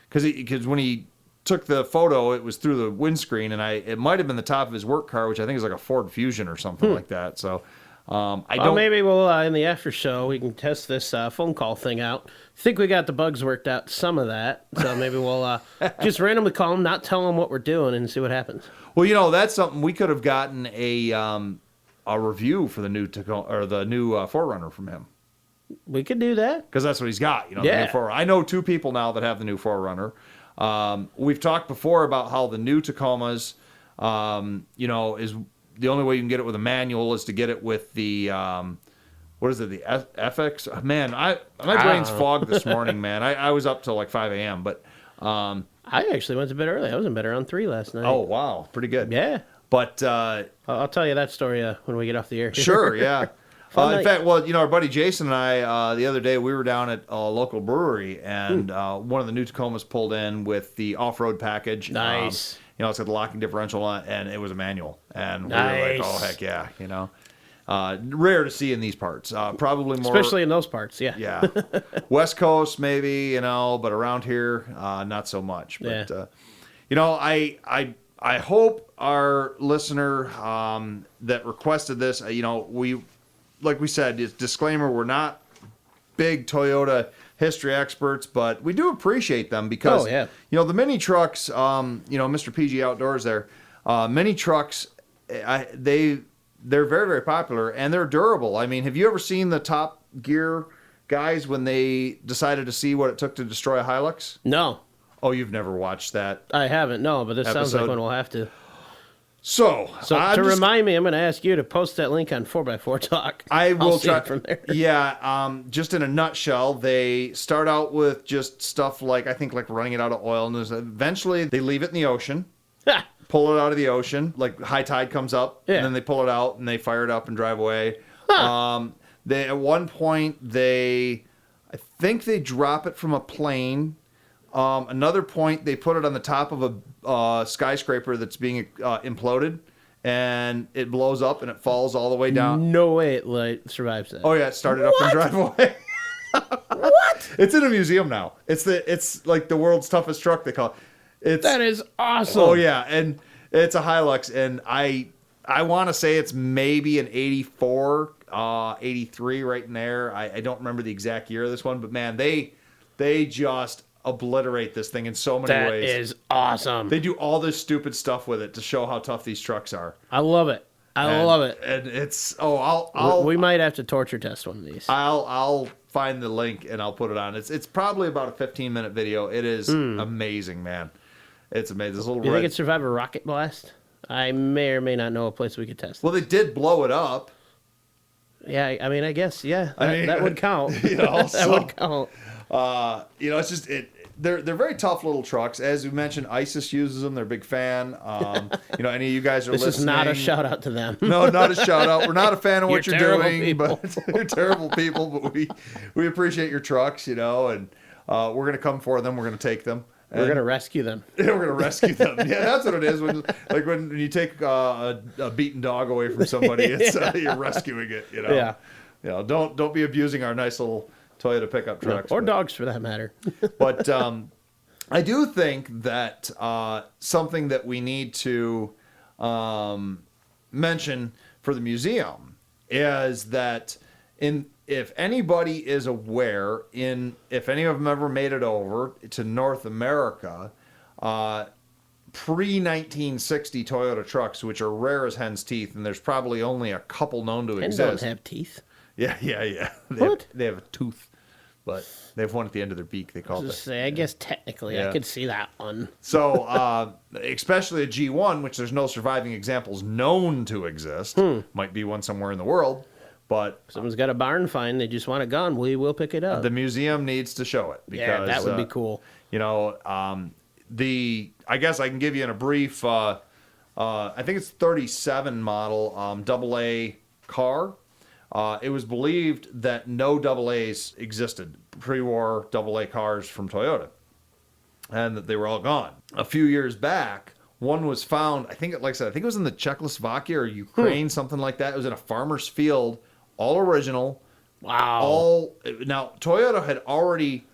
because when he took the photo, it was through the windscreen, and it might have been the top of his work car, which I think is like a Ford Fusion or something like that. So maybe we'll in the after show we can test this phone call thing out. I think we got the bugs worked out, some of that. So maybe we'll just randomly call him, not tell him what we're doing, and see what happens. Well, you know, that's something we could have gotten a review for the new Tacoma, or the new 4Runner from him. We could do that because that's what he's got. You know, yeah. The new 4Runner. I know 2 people now that have the new 4Runner. We've talked before about how the new Tacomas, you know, is the only way you can get it with a manual is to get it with the, what is it, the FX? Man, my brain's fogged this morning, man. I was up till like 5 a.m., but... I actually went to bed early. I was in bed around 3 last night. Oh, wow. Pretty good. Yeah. But... I'll tell you that story when we get off the air. Sure, yeah. In fact, well, you know, our buddy Jason and I, the other day, we were down at a local brewery, and one of the new Tacomas pulled in with the off-road package. Nice. You know, it's got the locking differential on it, and it was a manual. And we were like, oh, heck yeah, you know. Rare to see in these parts. Probably more... Especially in those parts, yeah. Yeah. West Coast, maybe, you know, but around here, not so much. But, you know, I hope our listener that requested this, you know, like we said, disclaimer, we're not big Toyota history experts, but we do appreciate them because, you know, the mini trucks, you know, Mr. PG Outdoors there, mini trucks, they're very, very popular, and they're durable. I mean, have you ever seen the Top Gear guys when they decided to see what it took to destroy a Hi-Lux? No. Oh, you've never watched that? I haven't, no, but this sounds like one we'll have to. So remind me, I'm going to ask you to post that link on 4x4 Talk. I will try from there. Yeah, just in a nutshell, they start out with just stuff like, I think, like running it out of oil, and eventually they leave it in the ocean, pull it out of the ocean, like high tide comes up, and then they pull it out and they fire it up and drive away. They at one point I think they drop it from a plane. Another point, they put it on the top of a skyscraper that's being imploded, and it blows up and it falls all the way down. No way it survives that. Oh yeah, it started up and drive away. What? It's in a museum now. It's like the world's toughest truck, they call it. That is awesome. Oh yeah, and it's a Hi-Lux, and I want to say it's maybe an 84, 83 right in there. I don't remember the exact year of this one, but man, they just obliterate this thing in so many ways. That is awesome. They do all this stupid stuff with it to show how tough these trucks are. I love it. I love it. And it's we might have to torture test one of these. I'll find the link and I'll put it on. It's probably about a 15-minute video. It is amazing, man. It's amazing. This little Do you think it survived a rocket blast? I may or may not know a place we could test it. Well, they did blow it up. Yeah, I mean, I guess, that would count. You know, that would count. You know, it's just they're very tough little trucks. As we mentioned, ISIS uses them. They're a big fan. You know, any of you guys are listening. This is not a shout out to them. No, not a shout out. We're not a fan of what you're doing, people. but you're terrible people. But we appreciate your trucks, you know, and we're gonna come for them. We're gonna take them. We're gonna rescue them. Yeah, we're gonna rescue them. Yeah, that's what it is. When you take a beaten dog away from somebody, it's you're rescuing it. You know. Yeah. You know, don't be abusing our nice little Toyota pickup trucks. Or dogs for that matter. But I do think that something that we need to mention for the museum is that if anybody is aware, if any of them ever made it over to North America, pre-1960 Toyota trucks, which are rare as hen's teeth, and there's probably only a couple known to Hens don't exist. have teeth. Yeah. What? They have a tooth, but they have one at the end of their beak. They call it. Just say, I guess technically I could see that one. So, especially a G1, which there's no surviving examples known to exist. Might be one somewhere in the world, but Someone's got a barn find. They just want it gone. We will pick it up. the museum needs to show it. Because, yeah, that would be cool. You know, I guess I can give you in a brief, I think it's 37 model AA car. It was believed that no AA's existed, pre-war AA cars from Toyota, and that they were all gone. A few years back, one was found, I think it was in the Czechoslovakia or Ukraine, something like that. It was in a farmer's field, all original. Wow. Now, Toyota had already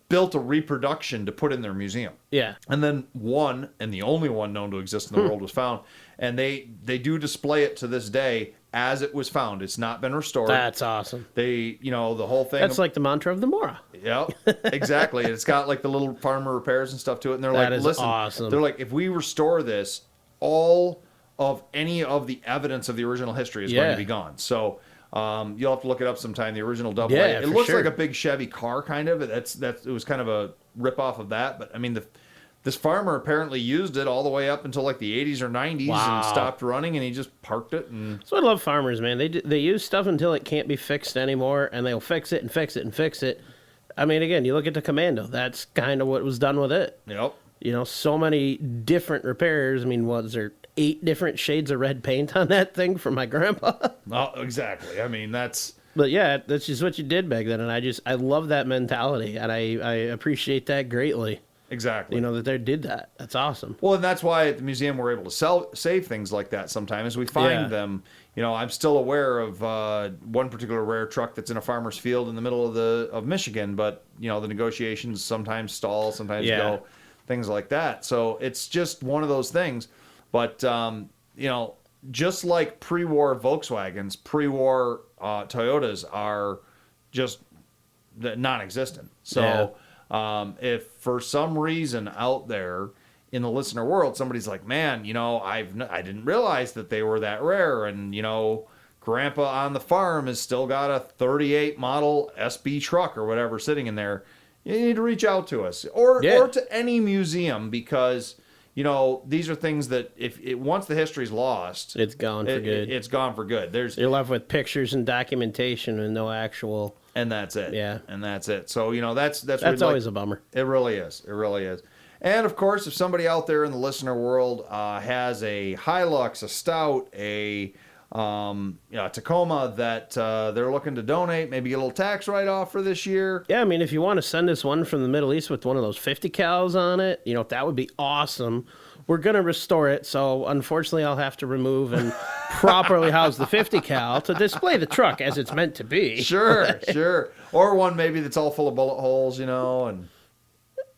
built a reproduction to put in their museum. Yeah. And then one, and the only one known to exist in the world, was found. And they do display it to this day as it was found. It's not been restored. That's awesome. The whole thing. That's like the mantra of the Mora. Yep, exactly. It's got like the little farmer repairs and stuff to it. And they're That like, is listen, awesome. they're like, if we restore this, all of any of the evidence of the original history is going to be gone. So you'll have to look it up sometime. The original AA. Yeah, it for looks sure. like a big Chevy car, kind of. It was kind of a rip off of that. But I mean, this farmer apparently used it all the way up until like the 80s or 90s and stopped running, and he just parked it. And So I love farmers, man. They use stuff until it can't be fixed anymore, and they'll fix it and fix it and fix it. I mean, again, you look at the Commando. That's kind of what was done with it. yep. You know, so many different repairs. I mean, was there 8 different shades of red paint on that thing for my grandpa? Oh, exactly. I mean, that's. But yeah, that's just what you did back then, and I love that mentality, and I appreciate that greatly. Exactly. You know, that they did that. That's awesome. Well, and that's why at the museum we're able to save things like that sometimes. We find them. You know, I'm still aware of one particular rare truck that's in a farmer's field in the middle of Michigan, but, you know, the negotiations sometimes stall, sometimes go, things like that. So it's just one of those things. But, you know, just like pre-war Volkswagens, pre-war Toyotas are just non-existent. So if for some reason out there in the listener world, somebody's like, man, you know, I didn't realize that they were that rare. And, you know, Grandpa on the farm has still got a 38 model SB truck or whatever sitting in there. You need to reach out to us or to any museum, because, you know, these are things that once the history's lost, It's gone for good. It's gone for good. You're left with pictures and documentation and no actual. And that's it. Yeah. And that's it. So, you know, that's Always a bummer. It really is. It really is. And of course, if somebody out there in the listener world has a Hi-Lux, a Stout, a Tacoma that they're looking to donate, maybe get a little tax write-off for this year. Yeah, I mean, if you want to send us one from the Middle East with one of those 50 cals on it, you know, that would be awesome. We're going to restore it, so unfortunately I'll have to remove and properly house the 50 cal to display the truck as it's meant to be. Sure. Or one maybe that's all full of bullet holes, you know, and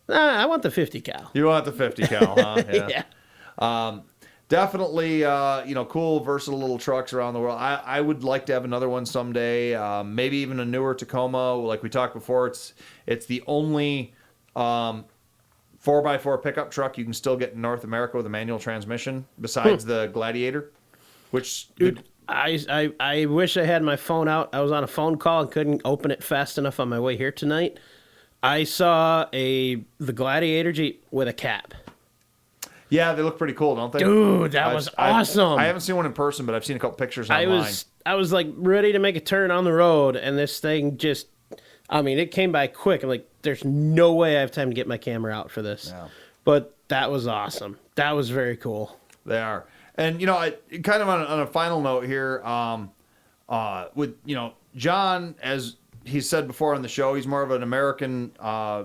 I want the 50 cal. you want the 50 cal, huh? Yeah. Definitely, cool, versatile little trucks around the world. I would like to have another one someday. Maybe even a newer Tacoma, like we talked before. It's the only 4x4 pickup truck you can still get in North America with a manual transmission, besides the Gladiator, which. Dude, I wish I had my phone out. I was on a phone call and couldn't open it fast enough on my way here tonight. I saw the Gladiator Jeep with a cap. Yeah, they look pretty cool, don't they? Dude, that was awesome. I haven't seen one in person, but I've seen a couple pictures online. I was like ready to make a turn on the road, and this thing just, I mean, it came by quick. I'm like, there's no way I have time to get my camera out for this. Yeah. But that was awesome. That was very cool. They are. And, you know, kind of on a final note here, with, you know, John, as he said before on the show, he's more of an American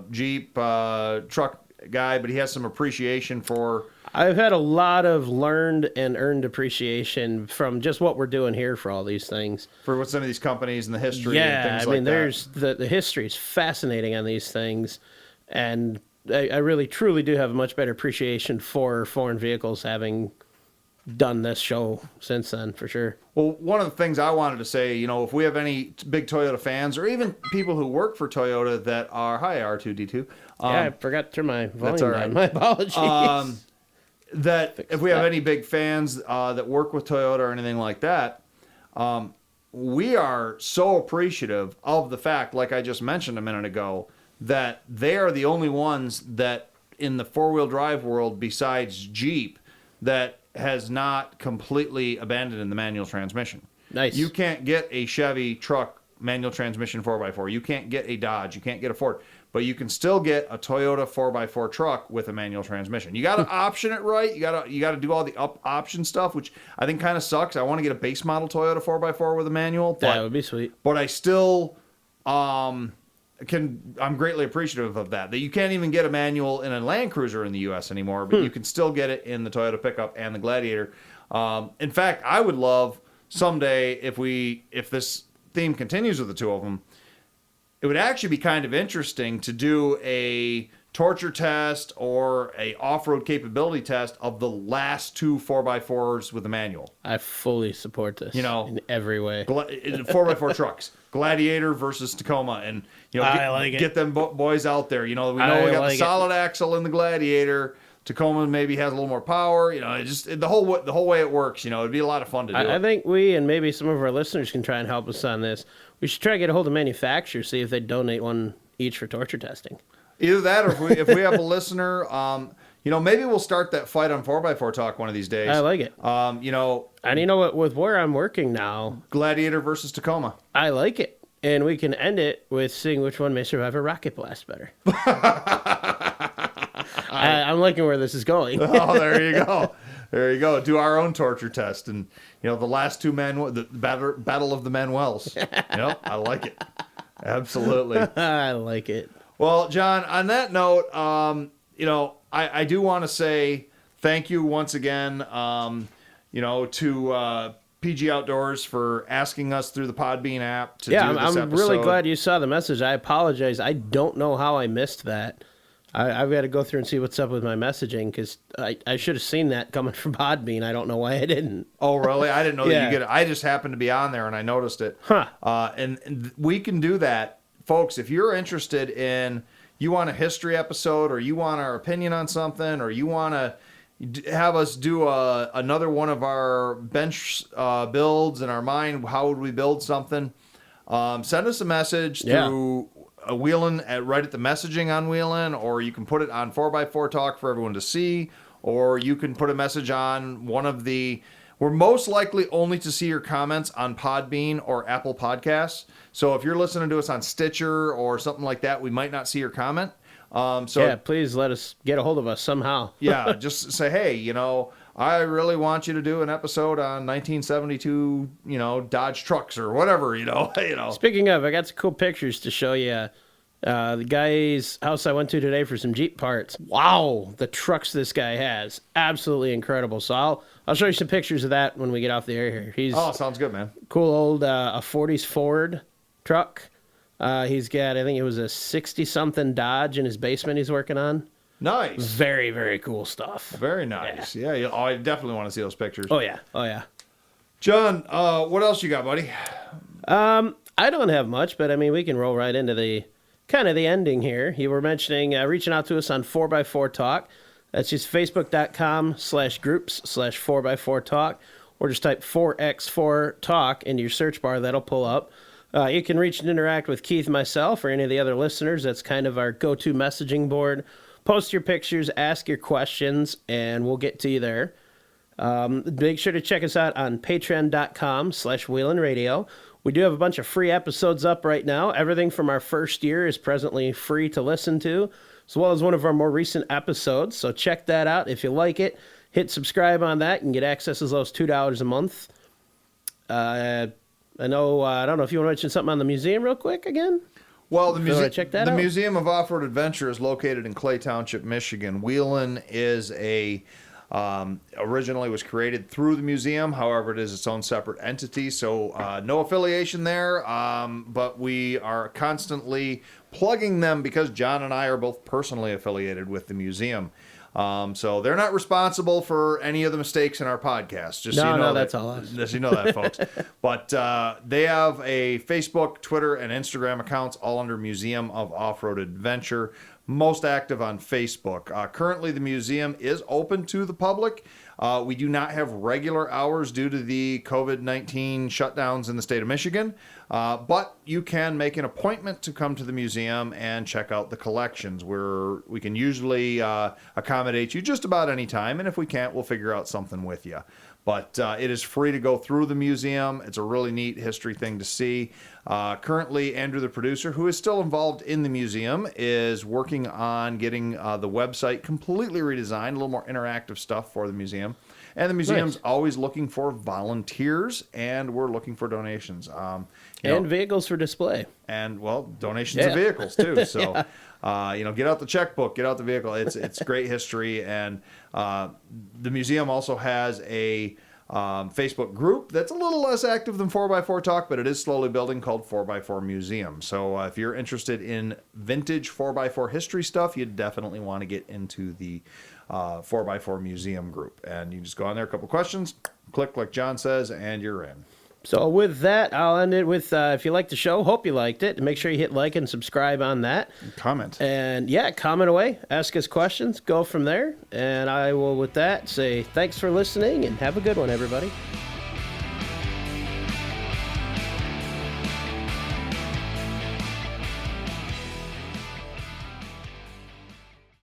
Jeep truck guy, but he has some appreciation for. I've had a lot of learned and earned appreciation from just what we're doing here for all these things. For what some of these companies and the history and things I mean, like there's the history is fascinating on these things, and I really truly do have a much better appreciation for foreign vehicles having done this show since then, for sure. Well, one of the things I wanted to say, you know, if we have any big Toyota fans or even people who work for Toyota that are, hi, R2D2. I forgot to turn my volume all down. right. My apologies. that if we have any big fans that work with Toyota or anything like that, we are so appreciative of the fact, like I just mentioned a minute ago, that they are the only ones that in the four-wheel drive world besides Jeep that has not completely abandoned the manual transmission. Nice. You can't get a Chevy truck manual transmission 4x4. You can't get a Dodge. You can't get a Ford. But you can still get a Toyota 4x4 truck with a manual transmission. You got to option it right. You got to do all the option stuff, which I think kind of sucks. I want to get a base model Toyota 4x4 with a manual. That would be sweet. But I still I'm greatly appreciative of that. That you can't even get a manual in a Land Cruiser in the U.S. anymore, but you can still get it in the Toyota pickup and the Gladiator. In fact, I would love someday if this theme continues with the two of them, it would actually be kind of interesting to do a torture test or a off-road capability test of the last two 4x4s with a manual. I fully support this. In every way. 4x4 trucks, Gladiator versus Tacoma, and get them boys out there. We know we got the solid axle in the Gladiator. Tacoma maybe has a little more power. The whole way it works. It'd be a lot of fun to do. I think we and maybe some of our listeners can try and help us on this. We should try to get a hold of manufacturers, see if they donate one each for torture testing. Either that, or if we have a listener, maybe we'll start that fight on 4x4 Talk one of these days. I like it. And what? With where I'm working now, Gladiator versus Tacoma. I like it. And we can end it with seeing which one may survive a rocket blast better. I'm liking where this is going. Oh, there you go. There you go. Do our own torture test. And, the last two the battle of the Manuels. I like it. Absolutely. I like it. Well, John, on that note, I do want to say thank you once again, to PG Outdoors for asking us through the Podbean app to do this episode. I'm really glad you saw the message. I apologize. I don't know how I missed that. I've got to go through and see what's up with my messaging because I should have seen that coming from Podbean. I don't know why I didn't. Oh, really? I didn't know that you get it. I just happened to be on there and I noticed it. Huh. And we can do that. Folks, if you're interested in, you want a history episode or you want our opinion on something or you want to have us do another one of our bench builds in our mind, how would we build something, send us a message through Wheelin' right at the messaging on Wheelin', or you can put it on 4x4 Talk for everyone to see, or you can put a message on one of the... We're most likely only to see your comments on Podbean or Apple Podcasts. So if you're listening to us on Stitcher or something like that, we might not see your comment. Please let us get a hold of us somehow. Just say, hey, I really want you to do an episode on 1972, Dodge trucks or whatever, Speaking of, I got some cool pictures to show you. The guy's house I went to today for some Jeep parts. Wow, the trucks this guy has. Absolutely incredible. So I'll show you some pictures of that when we get off the air here. Sounds good, man. Cool old a 40s Ford truck. He's got, I think it was a 60-something Dodge in his basement he's working on. Nice. Very, very cool stuff. Very nice. Yeah, I definitely want to see those pictures. Oh, yeah. John, what else you got, buddy? I don't have much, but, we can roll right into the ending here. You were mentioning reaching out to us on 4x4 Talk. That's just facebook.com/groups/4x4 Talk, or just type 4x4 Talk into your search bar. That'll pull up. You can reach and interact with Keith, myself, or any of the other listeners. That's kind of our go-to messaging board. Post your pictures, ask your questions, and we'll get to you there. Make sure to check us out on patreon.com/wheelinradio. We do have a bunch of free episodes up right now. Everything from our first year is presently free to listen to, as well as one of our more recent episodes. So check that out. If you like it, hit subscribe on that and get access as low as $2 a month. I don't know if you want to mention something on the museum real quick again. Well, the out? Museum of Off-Road Adventure is located in Clay Township, Michigan. Wheelin' is originally was created through the museum. However, it is its own separate entity, so no affiliation there. But we are constantly plugging them because John and I are both personally affiliated with the museum. So they're not responsible for any of the mistakes in our podcast. Just so you know that's all us. Just so you know that, folks. But they have a Facebook, Twitter, and Instagram accounts all under Museum of Off-Road Adventure. most active on Facebook. Currently, the museum is open to the public. We do not have regular hours due to the COVID-19 shutdowns in the state of Michigan, but you can make an appointment to come to the museum and check out the collections, where we can usually accommodate you just about any time, and if we can't, we'll figure out something with you. But it is free to go through the museum. It's a really neat history thing to see. Currently, Andrew, the producer, who is still involved in the museum, is working on getting the website completely redesigned, a little more interactive stuff for the museum. And the museum's always looking for volunteers, and we're looking for donations. And vehicles for display. And, well, donations of vehicles, too. So, get out the checkbook, get out the vehicle. It's great history. And the museum also has a Facebook group that's a little less active than 4x4 Talk, but it is slowly building, called 4x4 Museum. So if you're interested in vintage 4x4 history stuff, you definitely want to get into the 4x4 Museum group. And you just go on there, a couple questions, click like John says, and you're in. So with that, I'll end it with, if you liked the show, hope you liked it. Make sure you hit like and subscribe on that. Comment. And comment away. Ask us questions. Go from there. And I will, with that, say thanks for listening and have a good one, everybody.